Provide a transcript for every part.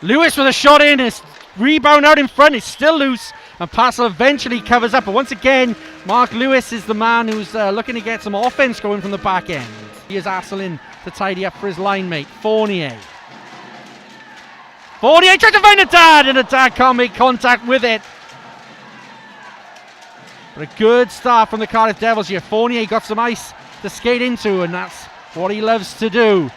Lewis with a shot in, his rebound out in front, it's still loose, and Passel eventually covers up. But once again, Mark Lewis is the man who's looking to get some offense going from the back end. Here's Asselin to tidy up for his line mate, Fournier. Fournier tries to find Haddad, and Haddad can't make contact with it. But a good start from the Cardiff Devils here. Fournier got some ice to skate into, and that's what he loves to do.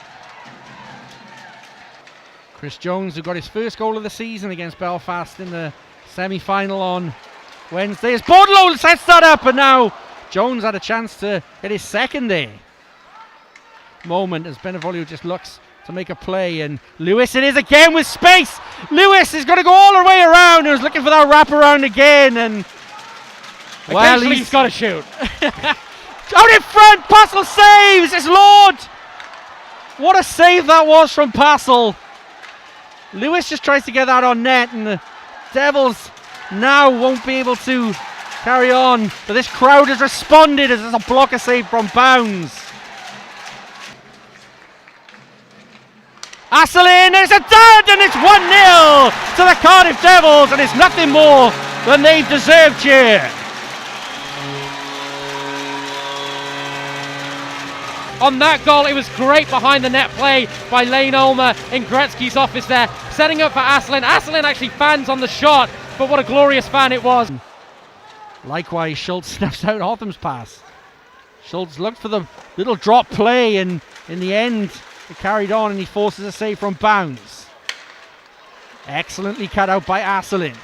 Chris Jones, who got his first goal of the season against Belfast in the semi-final on Wednesday, as Bordelow sets that up, and now Jones had a chance to get his second there. Moment as Benevolio just looks to make a play, and Lewis it is again with space. Lewis is going to go all the way around. He was looking for that wraparound again, and well, he's got to shoot. Out in front, Passel saves. It's Lord. What a save that was from Passel. Lewis just tries to get that on net, and the Devils now won't be able to carry on. But this crowd has responded as there's a blocker save from Bowns. Asselin, there's a dud, and it's 1-0 to the Cardiff Devils, and it's nothing more than they've deserved here. On that goal, it was great behind the net play by Lane Ulmer in Gretzky's office there, setting up for Asselin. Asselin actually fans on the shot, but what a glorious fan it was. Likewise, Schultz snaps out Hotham's pass. Schultz looked for the little drop play, and in the end, it carried on, and he forces a save from Bowns. Excellently cut out by Asselin.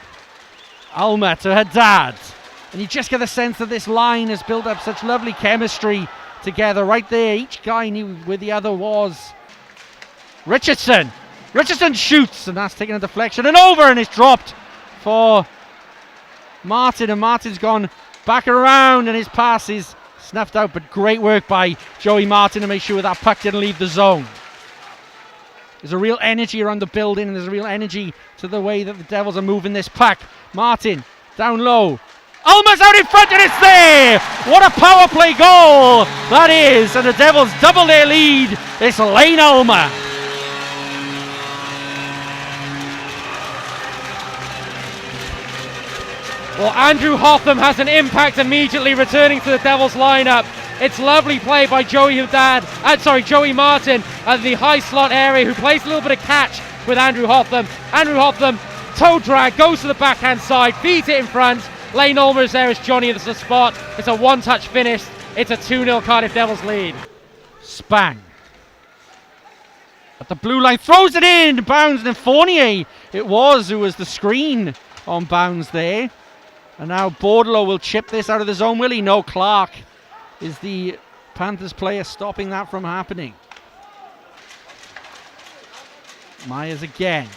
Ulmer to Haddad. And you just get the sense that this line has built up such lovely chemistry together right there. Each guy knew where the other was. Richardson shoots, and that's taking a deflection and over, and it's dropped for Martin, and Martin's gone back around, and his pass is snuffed out. But great work by Joey Martin to make sure that puck didn't leave the zone. There's a real energy around the building, and there's a real energy to the way that the Devils are moving this puck. Martin down low. Ulmer's out in front, and it's there! What a power play goal that is, and the Devils double their lead. It's Lane Ulmer. Well, Andrew Hotham has an impact immediately returning to the Devils lineup. It's lovely play by Joey Martin at the high slot area, who plays a little bit of catch with Andrew Hotham. Andrew Hotham, toe drag, goes to the backhand side, feeds it in front. Lane Ulmer is there as Johnny at the spot. It's a one-touch finish. It's a 2-0 Cardiff Devils lead. Spang at the blue line, throws it in. Bowns, and Fournier it was who was the screen on Bowns there. And now Bordelow will chip this out of the zone, will he? No, Clark is the Panthers player stopping that from happening. Myers again.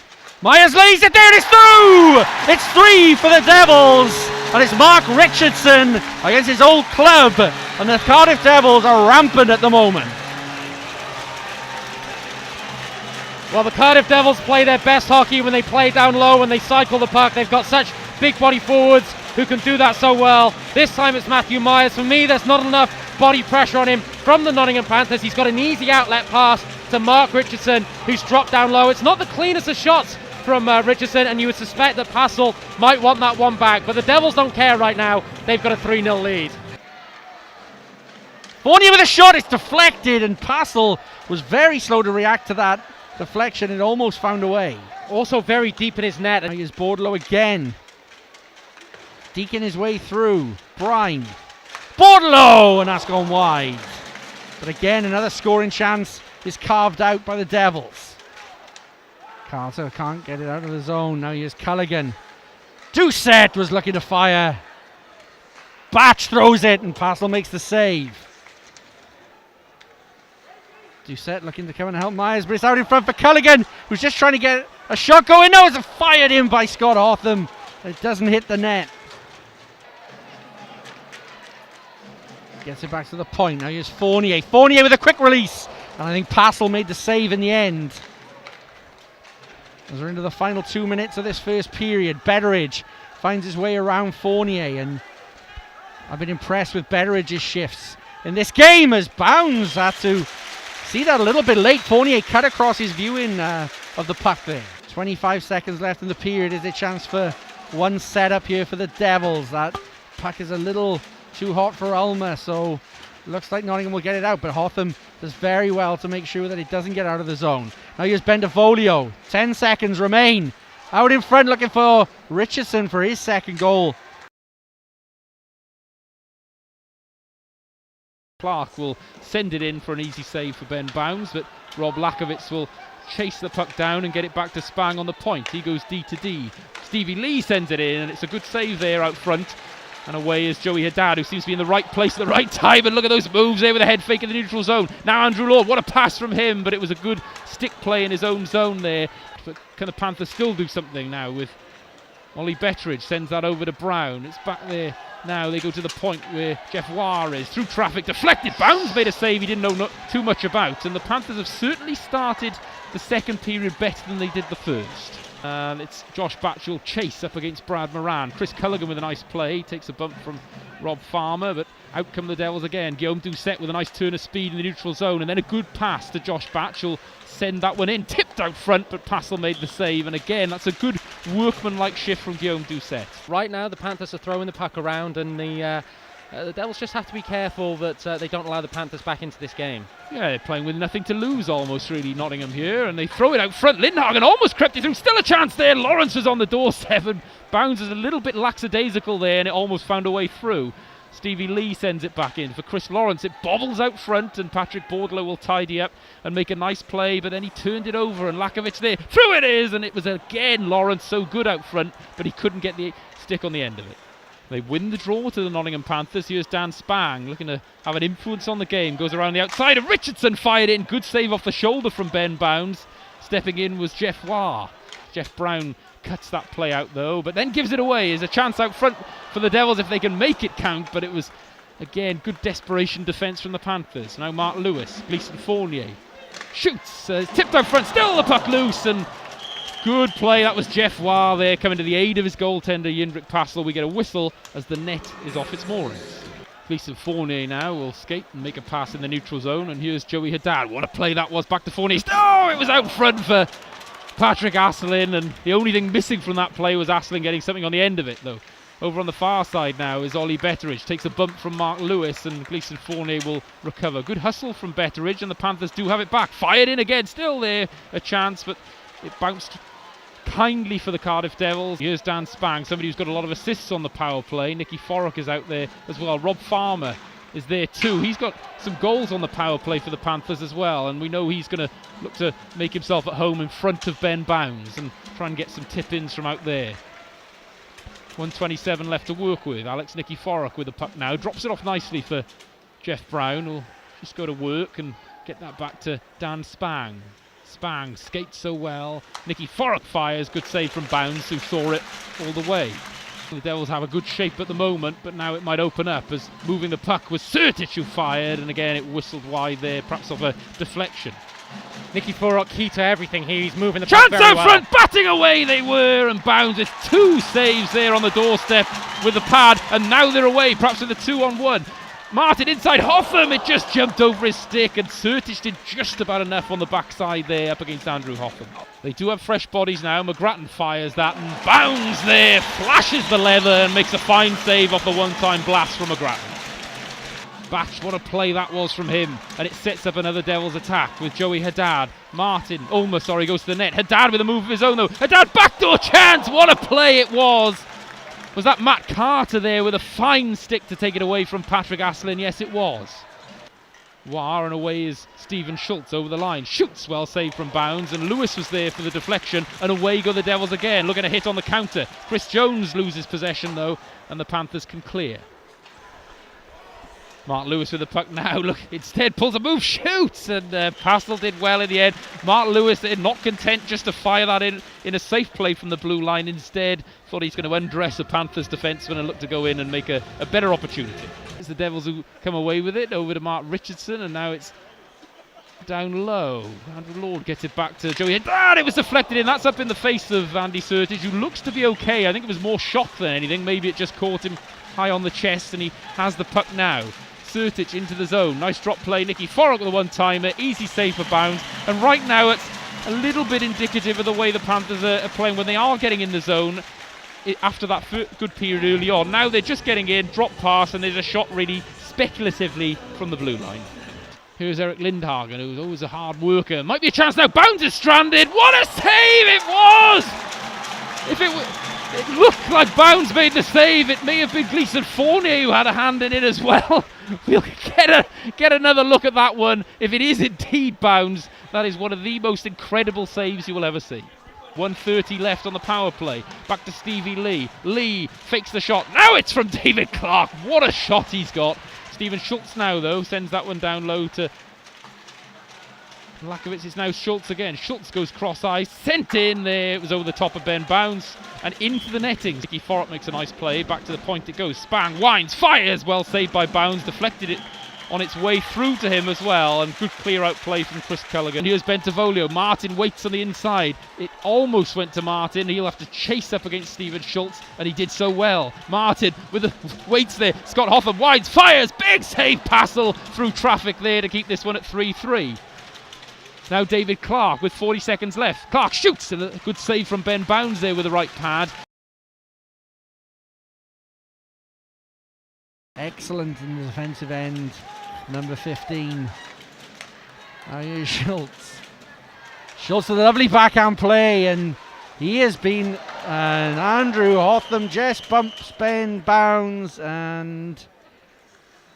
Myers lays it there, it's through! It's 3 for the Devils, and it's Mark Richardson against his old club, and the Cardiff Devils are rampant at the moment. Well, the Cardiff Devils play their best hockey when they play down low, when they cycle the puck. They've got such big body forwards who can do that so well. This time it's Matthew Myers. For me, there's not enough body pressure on him from the Nottingham Panthers. He's got an easy outlet pass to Mark Richardson, who's dropped down low. It's not the cleanest of shots from Richardson, and you would suspect that Passel might want that one back, but the Devils don't care right now. They've got a 3-0 lead. Fournier with a shot, it's deflected, and Passel was very slow to react to that deflection. It almost found a way. Also very deep in his net. Now here's Bordelow again, deking his way through. Brine, Bordelow, and that's gone wide. But again, another scoring chance is carved out by the Devils. Carter can't get it out of the zone. Now here's Culligan. Doucette was looking to fire. Batch throws it, and Passel makes the save. Doucette looking to come and help Myers, but it's out in front for Culligan, who's just trying to get a shot going. No, it's fired in by Scott Hotham. It doesn't hit the net. Gets it back to the point. Now here's Fournier. Fournier with a quick release. And I think Passel made the save in the end. As we're into the final 2 minutes of this first period, Betteridge finds his way around Fournier, and I've been impressed with Betteridge's shifts in this game, as Bowns had to see that a little bit late. Fournier cut across his viewing of the puck there. 25 seconds left in the period. Is a chance for one setup here for the Devils. That puck is a little too hot for Ulmer, so looks like Nottingham will get it out, but Hotham does very well to make sure that it doesn't get out of the zone. Now here's Bendevolio. 10 seconds remain. Out in front looking for Richardson for his second goal. Clark will send it in for an easy save for Ben Bowns, but Rob Lakovitz will chase the puck down and get it back to Spang on the point. He goes D to D. Stevie Lee sends it in, and it's a good save there out front. And away is Joey Haddad, who seems to be in the right place at the right time. And look at those moves there with a head fake in the neutral zone. Now Andrew Lord, what a pass from him, but it was a good stick play in his own zone there. But can the Panthers still do something now with Ollie Betteridge sends that over to Brown. It's back there now. They go to the point where Jeff Warr is. Through traffic, deflected. Bowns made a save he didn't know too much about. And the Panthers have certainly started the second period better than they did the first. And it's Josh Batchel chase up against Brad Moran. Chris Culligan with a nice play. Takes a bump from Rob Farmer, but out come the Devils again. Guillaume Doucette with a nice turn of speed in the neutral zone. And then a good pass to Josh Batchel. Send that one in. Tipped out front, but Passel made the save. And again, that's a good workman-like shift from Guillaume Doucette. Right now, the Panthers are throwing the puck around, and the Devils just have to be careful that they don't allow the Panthers back into this game. Yeah, they're playing with nothing to lose almost, really, Nottingham here. And they throw it out front. Lindhagen almost crept it through. Still a chance there. Lawrence was on the doorstep, and Bounds is a little bit lackadaisical there, and it almost found a way through. Stevie Lee sends it back in for Chris Lawrence. It bobbles out front, and Patrick Bordler will tidy up and make a nice play, but then he turned it over, and Lakovitz there. Through it is, and it was again Lawrence so good out front, but he couldn't get the stick on the end of it. They win the draw to the Nottingham Panthers. Here's Dan Spang looking to have an influence on the game. Goes around the outside, and Richardson fired in. Good save off the shoulder from Ben Bowns. Stepping in was Jeff Warr. Jeff Brown cuts that play out though, but then gives it away. There's a chance out front for the Devils if they can make it count, but it was, again, good desperation defence from the Panthers. Now Mark Lewis, Gleason Fournier shoots, tipped out front, still the puck loose, and good play. That was Jeff Warr there coming to the aid of his goaltender Yindrik Passel. We get a whistle as the net is off its moorings. Gleason Fournier now will skate and make a pass in the neutral zone, and here's Joey Haddad. What a play that was, back to Fournier. Oh, it was out front for Patrick Asselin, and the only thing missing from that play was Asselin getting something on the end of it though. Over on the far side now is Ollie Betteridge. Takes a bump from Mark Lewis, and Gleason Fournier will recover. Good hustle from Betteridge, and the Panthers do have it back. Fired in again, still there, a chance, but it bounced kindly for the Cardiff Devils. Here's Dan Spang, somebody who's got a lot of assists on the power play. Nicky Forrock is out there as well. Rob Farmer is there too. He's got some goals on the power play for the Panthers as well, and we know he's going to look to make himself at home in front of Ben Bowns and try and get some tip-ins from out there. 1:27 left to work with. Alex Nicky Forrock with the puck now. Drops it off nicely for Jeff Brown, who'll just go to work and get that back to Dan Spang. Spang skates so well. Nicky Forrock fires. Good save from Bowns, who saw it all the way. The Devils have a good shape at the moment, but now it might open up as moving the puck was Sertic who fired, and again it whistled wide there, perhaps off a deflection. Nicky Forrock key to everything here. He's moving the puck Chance very out well. front, batting away they were, and Bowns with two saves there on the doorstep with the pad, and now they're away, perhaps with a 2-on-1. Martin inside Hotham, it just jumped over his stick, and Sertic did just about enough on the backside there up against Andrew Hotham. They do have fresh bodies now. McGrattan fires that, and Bowns there flashes the leather and makes a fine save off the one-time blast from McGrattan. Batch, what a play that was from him, and it sets up another Devils attack with Joey Haddad. Martin, Ulmer, goes to the net. Haddad with a move of his own though. Haddad, backdoor chance, what a play it was. Was that Matt Carter there with a fine stick to take it away from Patrick Asselin? Yes, it was. Warr, and away is Stephen Schultz over the line. Shoots, well saved from Bowns, and Lewis was there for the deflection, and away go the Devils again, looking to hit on the counter. Chris Jones loses possession though, and the Panthers can clear. Mark Lewis with the puck now, look, instead pulls a move, shoots, and Passel did well in the end. Mark Lewis not content just to fire that in a safe play from the blue line, instead thought he's going to undress a Panthers defenseman and look to go in and make a better opportunity. It's the Devils who come away with it, over to Mark Richardson, and now it's down low. Andrew Lord gets it back to Joey Haddad. It was deflected in. That's up in the face of Andy Sertic, who looks to be okay. I think it was more shock than anything. Maybe it just caught him high on the chest, and he has the puck now. Sertic into the zone. Nice drop play. Nicky Forrock with a one-timer. Easy save for Bowns. And right now it's a little bit indicative of the way the Panthers are playing when they are getting in the zone after that good period early on. Now they're just getting in, drop pass, and there's a shot really speculatively from the blue line. Here's Eric Lindhagen, who's always a hard worker. Might be a chance now. Bowns is stranded. What a save it was! If it looked like Bowns made the save, it may have been Gleeson Fournier who had a hand in it as well. We'll get another look at that one. If it is indeed Bowns, that is one of the most incredible saves you will ever see. 1:30 left on the power play. Back to Stevie Lee. Lee fakes the shot. Now it's from David Clark. What a shot he's got. Stephen Schultz now, though, sends that one down low to Lakovic. It's now Schultz again. Schultz goes cross-eyed, sent in there. It was over the top of Ben Bowns and into the netting. Nicky Forrett makes a nice play. Back to the point it goes. Spang winds, fires. Well saved by Bowns. Deflected it on its way through to him as well. And good clear-out play from Chris Culligan. Here's Bentivolio. Martin waits on the inside. It almost went to Martin. He'll have to chase up against Stephen Schultz, and he did so well. Martin with the waits there. Scott Hotham winds, fires. Big save. Passel through traffic there to keep this one at 3-3. Now David Clark with 40 seconds left. Clark shoots, and a good save from Ben Bowns there with the right pad. Excellent in the defensive end, number 15. Now here's Schultz. Schultz with a lovely backhand play, and he has been, and Andrew Hotham just bumps Ben Bowns, and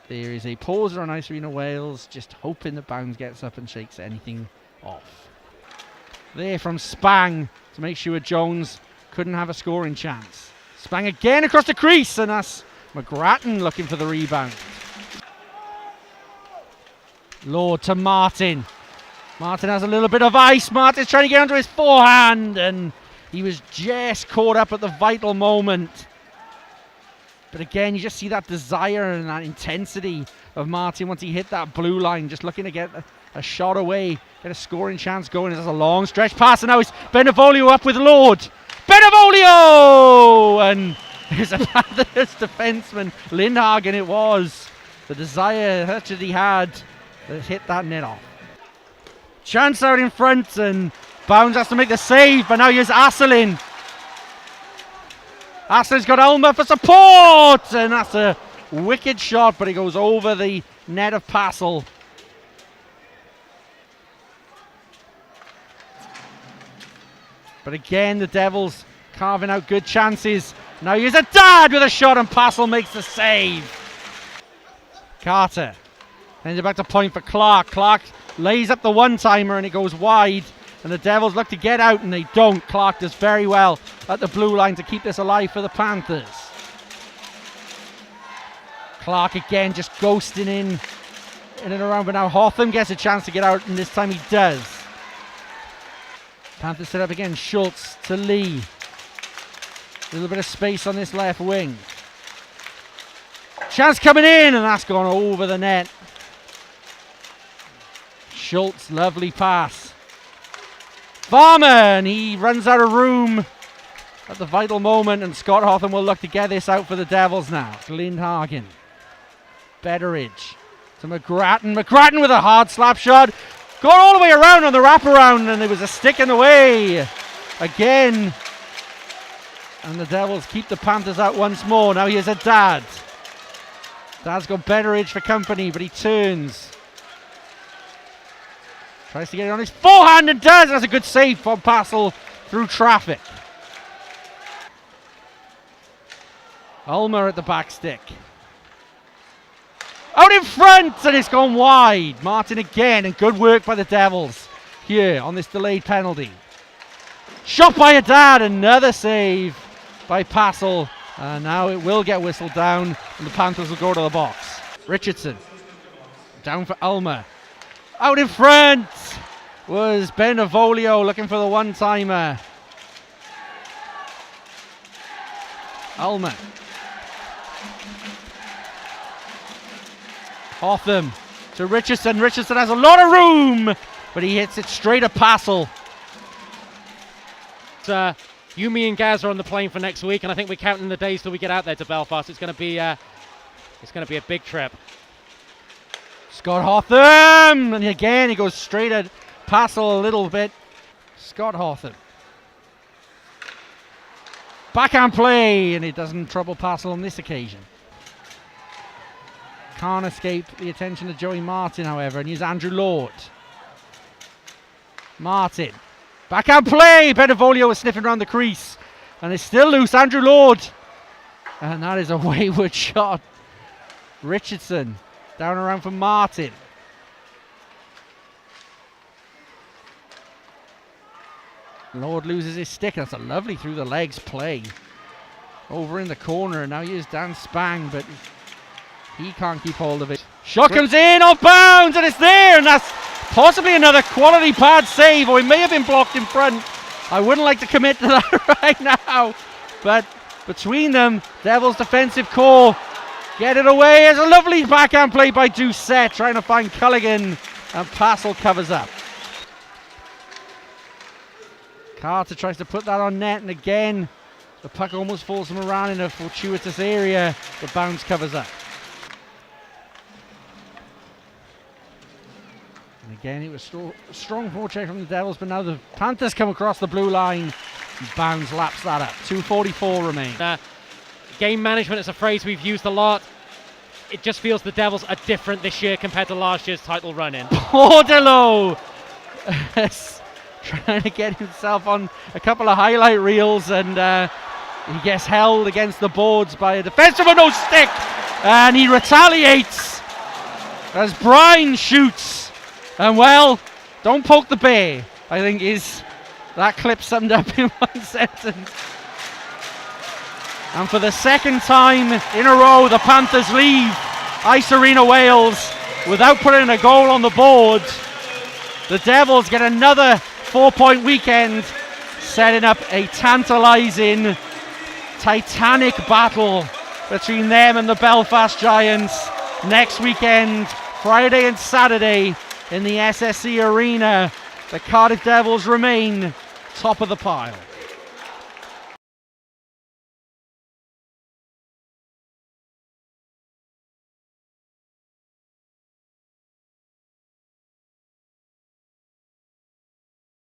there is a pauser on Ice Arena Wales, just hoping that Bowns gets up and shakes anything off. There from Spang to make sure Jones couldn't have a scoring chance. Spang again across the crease, and that's McGrattan looking for the rebound. Lord to Martin. Martin has a little bit of ice. Martin's trying to get onto his forehand, and he was just caught up at the vital moment. But again, you just see that desire and that intensity of Martin once he hit that blue line, just looking to get a shot away, get a scoring chance going. There's a long stretch pass, and now it's Bentivolio up with Lord. Bentivolio! And there's a Panthers defenseman, Lindhagen it was. The desire that he had to hit that net off. Chance out in front, and Bowns has to make the save, but now here's Asselin. Asselin's got Elmer for support, and that's a wicked shot, but it goes over the net of Passel. But again, the Devils carving out good chances. Now here's a dad with a shot, and Passel makes the save. Carter sends it back to point for Clark. Clark lays up the one-timer, and it goes wide. And the Devils look to get out, and they don't. Clark does very well at the blue line to keep this alive for the Panthers. Clark again just ghosting in and around, but now Hotham gets a chance to get out, and this time he does. Panthers set up again. Schultz to Lee. A little bit of space on this left wing. Chance coming in, and that's gone over the net. Schultz, lovely pass. Farmer, and he runs out of room at the vital moment, and Scott Hotham will look to get this out for the Devils now. Lindhagen. Betteridge to McGrattan. McGrattan with a hard slap shot. Got all the way around on the wraparound, and there was a stick in the way again. And the Devils keep the Panthers out once more. Now here's a Dad. Dad's got Betteridge for company, but he turns. Tries to get it on his forehand and does. That's a good save from Passel through traffic. Ulmer at the back stick. Out in front, and it's gone wide. Martin again, and good work by the Devils here on this delayed penalty. Shot by Haddad, another save by Passel. And now it will get whistled down, and the Panthers will go to the box. Richardson down for Ulmer. Out in front was Bentivolio looking for the one-timer. Ulmer. Hotham to Richardson. Richardson has a lot of room, but he hits it straight at Passel. Yumi and Gaz are on the plane for next week, and I think we're counting the days till we get out there to Belfast. It's going to be a big trip. Scott Hotham, and again he goes straight at Passel a little bit. Scott Hawthorne. Backhand play, and it doesn't trouble Passel on this occasion. Can't escape the attention of Joey Martin, however, and here's Andrew Lord. Martin. Backhand play! Benivolio was sniffing around the crease, and it's still loose. Andrew Lord. And that is a wayward shot. Richardson down around for Martin. Lord loses his stick. That's a lovely through the legs play. Over in the corner, and now here's Dan Spang, but he can't keep hold of it. Shot comes in off Bowns, and it's there, and that's possibly another quality pad save, or he may have been blocked in front. I wouldn't like to commit to that right now, but between them, Devils defensive core get it away. It's a lovely backhand play by Doucette, trying to find Culligan, and Passel covers up. Carter tries to put that on net, and again the puck almost falls from around in a fortuitous area, but Bowns covers up. And again it was strong forecheck from the Devils, but now the Panthers come across the blue line, and Bowns laps that up. 2:44 remain. Game management is a phrase we've used a lot. It just feels the Devils are different this year compared to last year's title run-in. Bordelot trying to get himself on a couple of highlight reels, and he gets held against the boards by a defenseman with no stick, and he retaliates as Bryan shoots. And well, don't poke the bear, I think is that clip summed up in one sentence. And for the second time in a row, the Panthers leave Ice Arena Wales without putting a goal on the board. The Devils get another 4-point weekend, setting up a tantalising, titanic battle between them and the Belfast Giants next weekend, Friday and Saturday in the SSE Arena. The Cardiff Devils remain top of the pile.